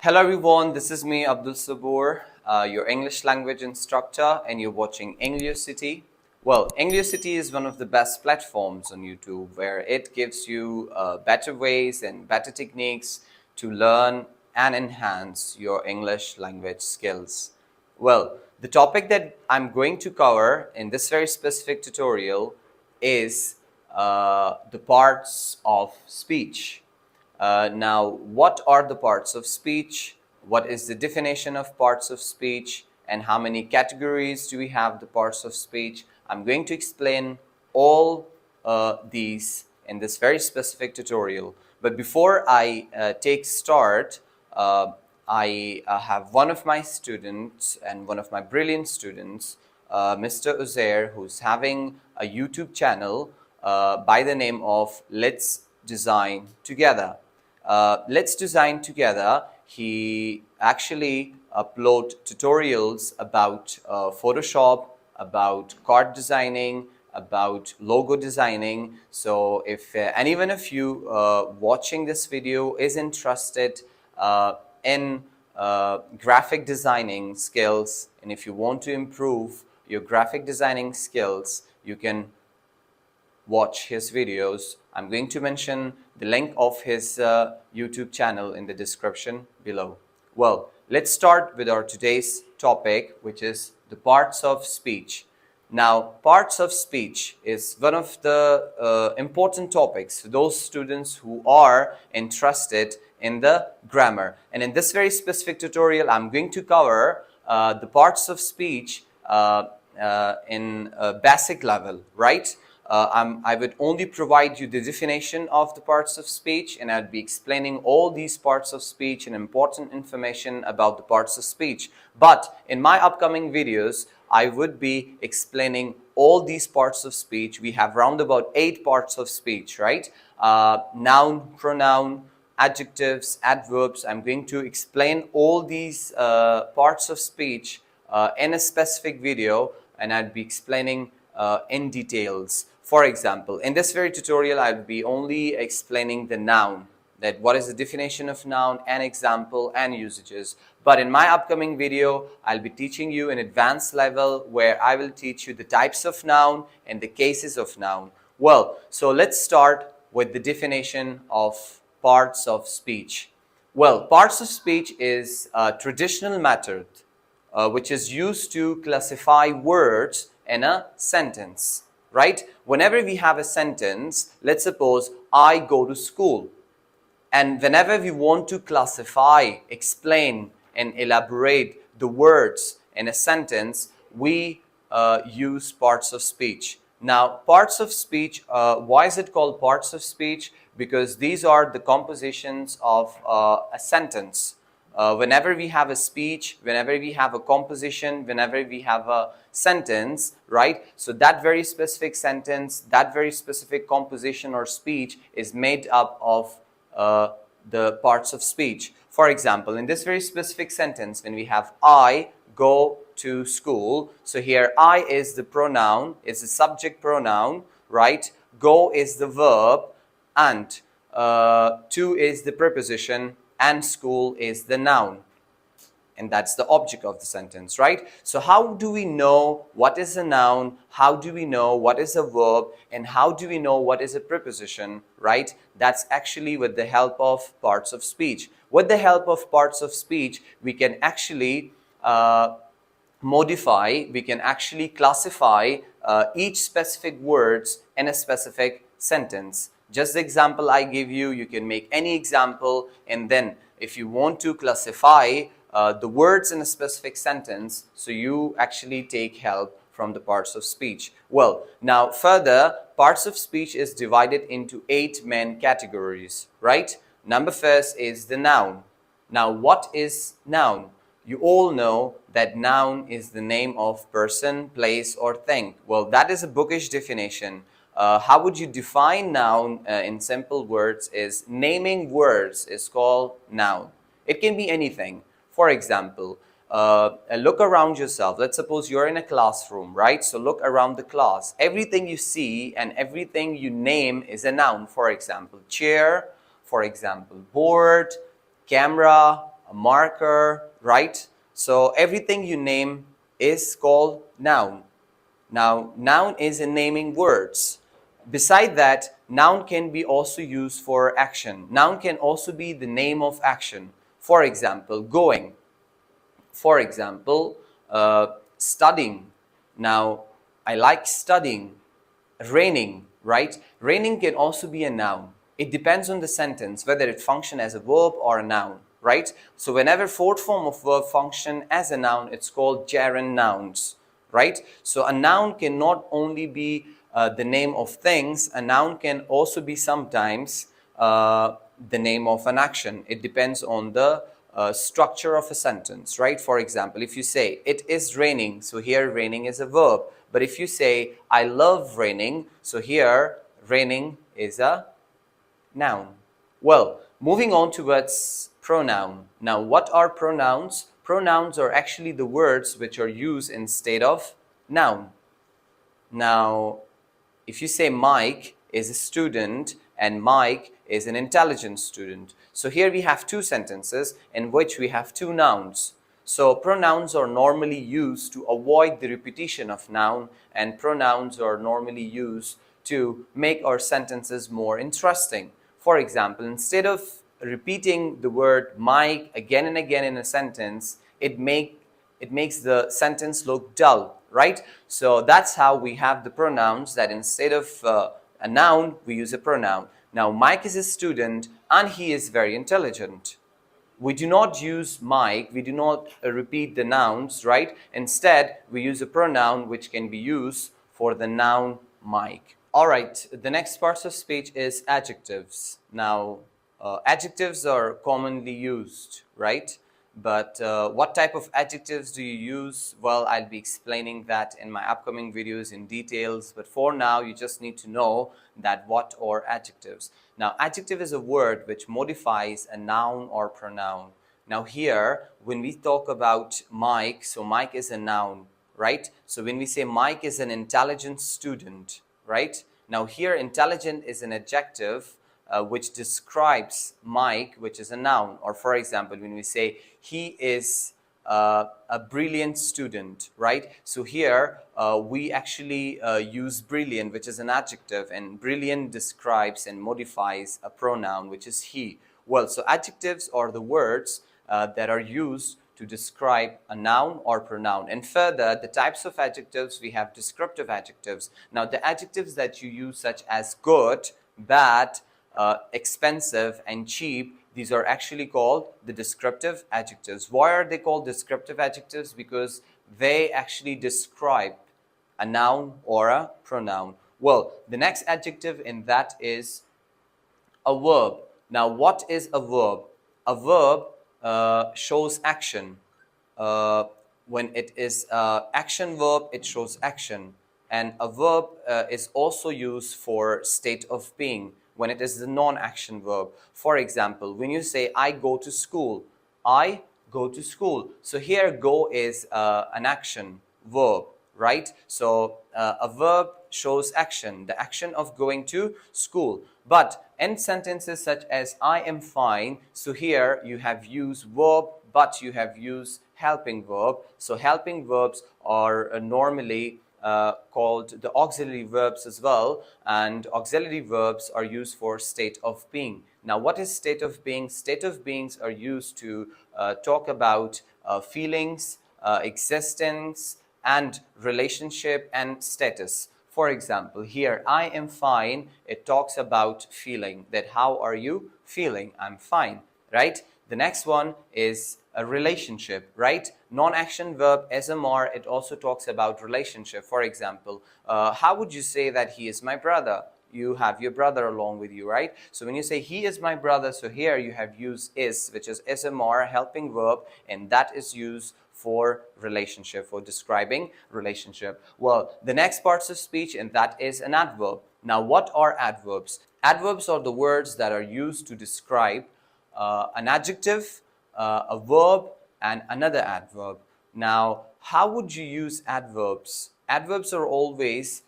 Hello everyone, this is me Abdul Sabur, your English language instructor, and you're watching EnglioCity. Well, EnglioCity is one of the best platforms on YouTube where it gives you better ways and better techniques to learn and enhance your English language skills. Well, the topic that I'm going to cover in this very specific tutorial is the parts of speech. Now, what are the parts of speech? What is the definition of parts of speech? And how many categories do we have the parts of speech? I'm going to explain all these in this very specific tutorial. But before I take start, I have one of my students and one of my brilliant students, Mr. Uzair, who's having a YouTube channel by the name of Let's Design Together. Let's Design Together, he actually upload tutorials about Photoshop, about card designing, about logo designing. So if any one of you watching this video is interested in graphic designing skills, and if you want to improve your graphic designing skills, you can watch his videos. I'm going to mention the link of his YouTube channel in the description below. Well, let's start with our today's topic, which is the parts of speech. Now, parts of speech is one of the important topics for those students who are interested in the grammar. And in this very specific tutorial, I'm going to cover the parts of speech in a basic level, right? I would only provide you the definition of the parts of speech, and I'd be explaining all these parts of speech and important information about the parts of speech. But in my upcoming videos, I would be explaining all these parts of speech. We have round about 8 parts of speech, right? Noun, pronoun, adjectives, adverbs. I'm going to explain all these parts of speech in a specific video, and I'd be explaining in details. For example, in this very tutorial, I'll be only explaining the noun, that what is the definition of noun, an example, and usages. But in my upcoming video, I'll be teaching you an advanced level where I will teach you the types of noun and the cases of noun. Well, so let's start with the definition of parts of speech. Well, parts of speech is a traditional method which is used to classify words in a sentence, right? Whenever we have a sentence, let's suppose I go to school, and whenever we want to classify, explain, and elaborate the words in a sentence, we use parts of speech. Now, parts of speech, why is it called parts of speech? Because these are the compositions of a sentence. Whenever we have a speech, whenever we have a composition, whenever we have a sentence, right? So that very specific sentence, that very specific composition or speech is made up of the parts of speech. For example, in this very specific sentence, when we have I go to school, so here I is the pronoun, it's the subject pronoun, right? Go is the verb, and to is the preposition, and school is the noun, and that's the object of the sentence, right? So how do we know what is a noun? How do we know what is a verb? And how do we know what is a preposition, right? That's actually with the help of parts of speech. With the help of parts of speech, we can actually modify, we can actually classify each specific words in a specific sentence. Just the example I give you, you can make any example, and then if you want to classify the words in a specific sentence, so you actually take help from the parts of speech. Well, now further, parts of speech is divided into 8 main categories, right? Number first is the noun. Now, what is noun? You all know that noun is the name of person, place, or thing. Well, that is a bookish definition. How would you define noun in simple words is naming words is called noun. It can be anything. For example, look around yourself. Let's suppose you're in a classroom, right? So look around the class. Everything you see and everything you name is a noun. For example, chair, for example, board, camera, a marker, right? So everything you name is called noun. Now, noun is in naming words. Beside that, noun can be also used for action. Noun can also be the name of action. For example, going. For example, studying. Now, I like studying. Raining, right? Raining can also be a noun. It depends on the sentence, whether it functions as a verb or a noun, right? So whenever fourth form of verb function as a noun, it's called gerund nouns, right? So a noun can not only be the name of things, a noun can also be sometimes the name of an action. It depends on the structure of a sentence, right? For example, if you say, it is raining, so here raining is a verb. But if you say, I love raining, so here raining is a noun. Well, moving on towards pronoun. Now, what are pronouns? Pronouns are actually the words which are used instead of noun. Now, if you say Mike is a student and Mike is an intelligent student. So here we have two sentences in which we have two nouns. So pronouns are normally used to avoid the repetition of noun, and pronouns are normally used to make our sentences more interesting. For example, instead of repeating the word Mike again and again in a sentence, it makes the sentence look dull, right? So that's how we have the pronouns, that instead of a noun, we use a pronoun. Now, Mike is a student and he is very intelligent. We do not use Mike, we do not repeat the nouns, right? Instead, we use a pronoun which can be used for the noun Mike. All right, the next part of speech is adjectives. Now, adjectives are commonly used, right? But what type of adjectives do you use? Well, I'll be explaining that in my upcoming videos in details. But for now, you just need to know that what are adjectives. Now, adjective is a word which modifies a noun or pronoun. Now here, when we talk about Mike, so Mike is a noun, right? So when we say Mike is an intelligent student, right? Now here, intelligent is an adjective which describes Mike, which is a noun. Or for example, when we say he is a brilliant student, right? So here we actually use brilliant, which is an adjective, and brilliant describes and modifies a pronoun, which is he. Well, so adjectives are the words that are used to describe a noun or pronoun. And further, the types of adjectives, we have descriptive adjectives. Now, the adjectives that you use, such as good, bad, expensive, and cheap, these are actually called the descriptive adjectives. Why are they called descriptive adjectives? Because they actually describe a noun or a pronoun. Well, the next adjective in that is a verb. Now, what is a verb? A verb shows action. When it is action verb, it shows action. And a verb is also used for state of being when it is the non-action verb. For example, when you say, I go to school, I go to school. So here, go is an action verb, right? So a verb shows action, the action of going to school. But in sentences such as, I am fine, so here you have used verb, but you have used helping verb. So helping verbs are normally called the auxiliary verbs as well, and auxiliary verbs are used for state of being. Now, what is state of being? State of beings are used to talk about feelings, existence, and relationship and status. For example, here, I am fine, it talks about feeling, that how are you feeling? I'm fine, right? The next one is a relationship, right? Non-action verb SMR, it also talks about relationship. For example, how would you say that he is my brother? You have your brother along with you, right? So when you say he is my brother, so here you have used is, which is SMR, helping verb, and that is used for relationship, for describing relationship. Well, the next parts of speech, and that is an adverb. Now, what are adverbs? Adverbs are the words that are used to describe an adjective, a verb, and another adverb. Now, how would you use adverbs? Adverbs are always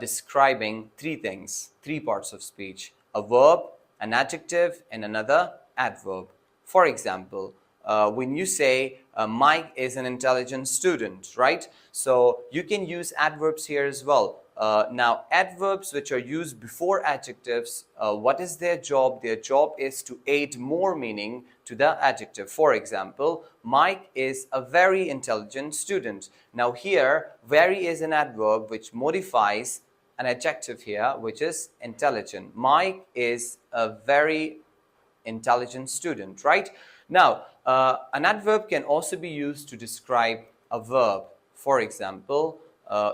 describing three things, three parts of speech: a verb, an adjective, and another adverb. For example, when you say Mike is an intelligent student, right? So you can use adverbs here as well. Now, adverbs which are used before adjectives, what is their job? Their job is to add more meaning to the adjective. For example, Mike is a very intelligent student. Now here, very is an adverb which modifies an adjective here, which is intelligent. Mike is a very intelligent student, right? Now, an adverb can also be used to describe a verb. For example,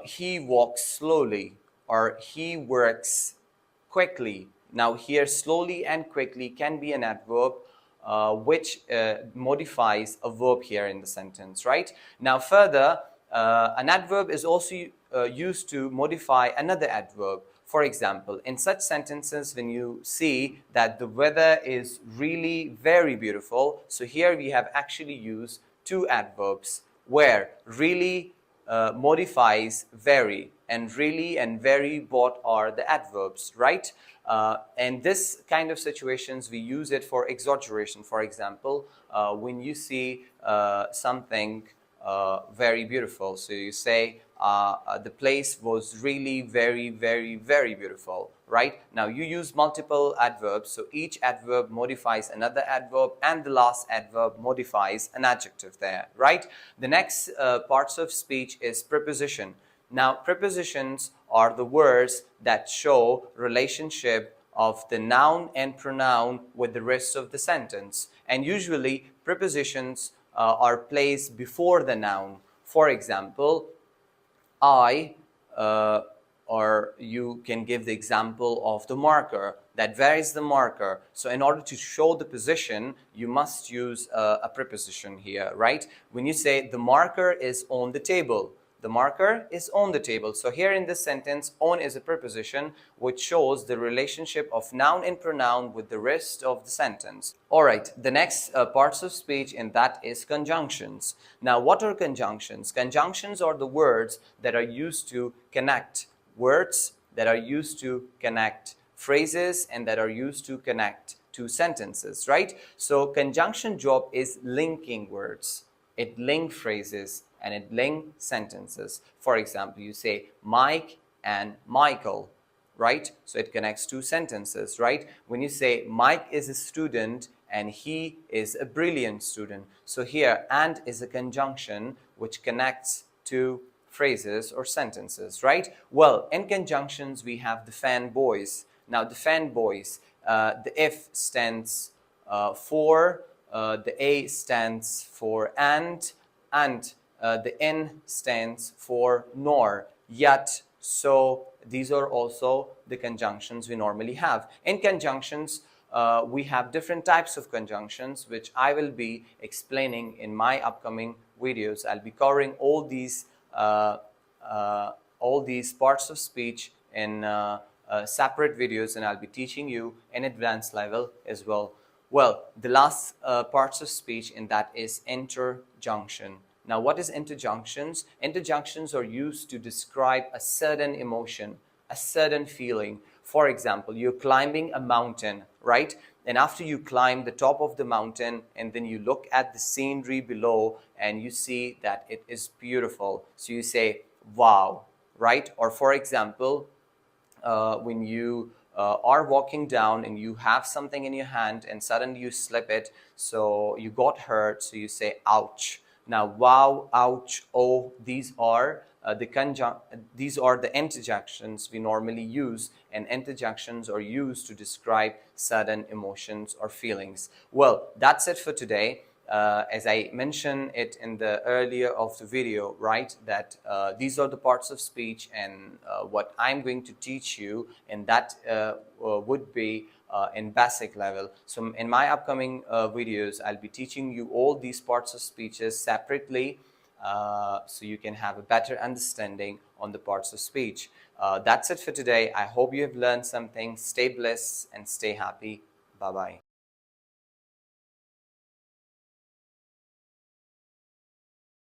he walks slowly or he works quickly. Now, here, slowly and quickly can be an adverb which modifies a verb here in the sentence, right? Now, further, an adverb is also used to modify another adverb. For example, in such sentences, when you see that the weather is really very beautiful, so here we have actually used two adverbs where really modifies very, and really and very both are the adverbs, right? And this kind of situations, we use it for exaggeration. For example, when you see something very beautiful, so you say the place was really very, very, very beautiful, right? Now you use multiple adverbs, so each adverb modifies another adverb and the last adverb modifies an adjective there, right? The next parts of speech is preposition. Now prepositions are the words that show relationship of the noun and pronoun with the rest of the sentence, and usually prepositions are placed before the noun. For example, I, or you can give the example of the marker, that where is the marker? So in order to show the position, you must use a preposition here, right? When you say the marker is on the table, the marker is on the table. So here in this sentence, on is a preposition which shows the relationship of noun and pronoun with the rest of the sentence. Alright, the next parts of speech, and that is conjunctions. Now what are conjunctions? Conjunctions are the words that are used to connect words, that are used to connect phrases, and that are used to connect two sentences, right? So conjunction job is linking words. It links phrases and it links sentences. For example, you say Mike and Michael, right? So it connects two sentences, right? When you say Mike is a student and he is a brilliant student, so here and is a conjunction which connects two phrases or sentences, right? Well, in conjunctions we have the fanboys. Now the fanboys, the F stands for, the A stands for and the N stands for nor, yet, so. These are also the conjunctions we normally have. In conjunctions, we have different types of conjunctions, which I will be explaining in my upcoming videos. I'll be covering all these parts of speech in separate videos, and I'll be teaching you in advanced level as well. Well, the last parts of speech, and that is interjunction. Now, what is interjunctions? Interjunctions are used to describe a certain emotion, a certain feeling. For example, you're climbing a mountain, right? And after you climb the top of the mountain, and then you look at the scenery below and you see that it is beautiful. So you say, wow, right? Or for example, when you are walking down and you have something in your hand and suddenly you slip it, so you got hurt, so you say, ouch. Now, wow, ouch, oh, these are the interjections we normally use, and interjections are used to describe certain emotions or feelings. Well, that's it for today. As I mentioned it in the earlier of the video, right, that these are the parts of speech, and what I'm going to teach you, and that would be in basic level. So in my upcoming videos, I'll be teaching you all these parts of speeches separately, so you can have a better understanding on the parts of speech. That's it for today. I hope you have learned something. Stay blessed and stay happy. Bye-bye.